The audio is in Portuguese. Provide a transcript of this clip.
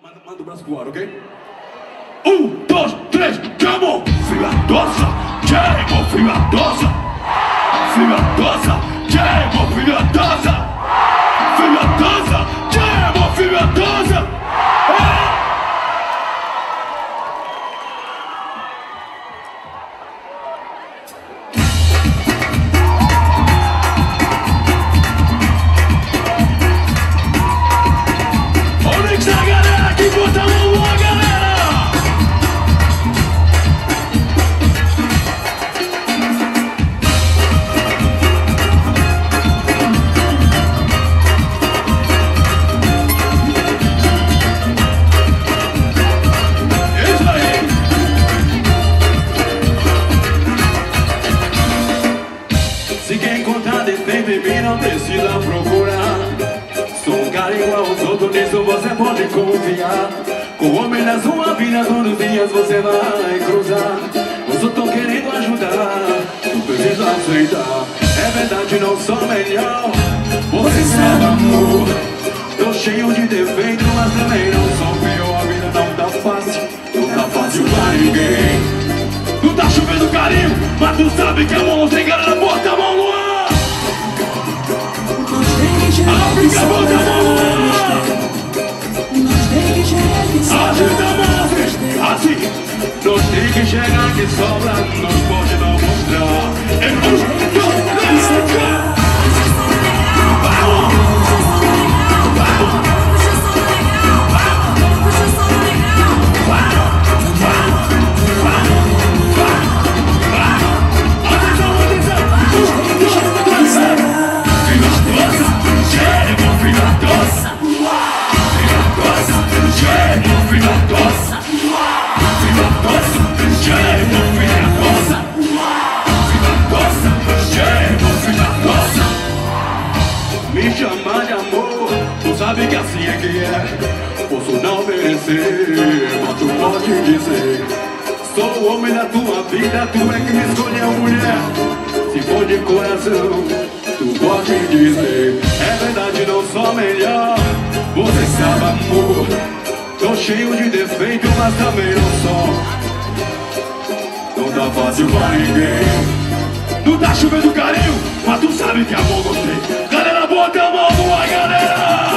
Manda o braço pro ar, ok? 1, 2, 3, come on! Filatosa, queimo, filatosa! Filatosa, queimo, filatosa! Filatosa, queimo, filatosa! Onix da galera que bota a mão lá, galera! Isso aí! Se quer encontrar defeito em mim, não precisa procurar. Sou um cara igual aos outros, nisso você pode confiar. Com o homem na sua vida, todos os dias você vai cruzar. Eu só tô querendo ajudar, não precisa aceitar. É verdade, não sou melhor, você sabe, amor. Tô cheio de defeito, mas também não sou pior. A vida não tá fácil, não tá fácil pra ninguém. Não tá chovendo carinho, mas tu sabe que a mão não tem galera, bota a mão no ar. África, bota a mão no ar. Agita a mão, assim. Nós tem que chegar que sobra, nós pode não mostrar. É me chamar de amor, tu sabe que assim é que é. Posso não merecer, mas tu pode dizer. Sou o homem da tua vida, tu é que me escolheu, mulher. Se for de coração, tu pode dizer. É verdade, não sou melhor, você sabe, amor. Tô cheio de defeito, mas também não sou. Não tá fácil pra ninguém. Não tá chovendo carinho, mas tu sabe que amor gostei. Galera, bota a mão no ar, galera!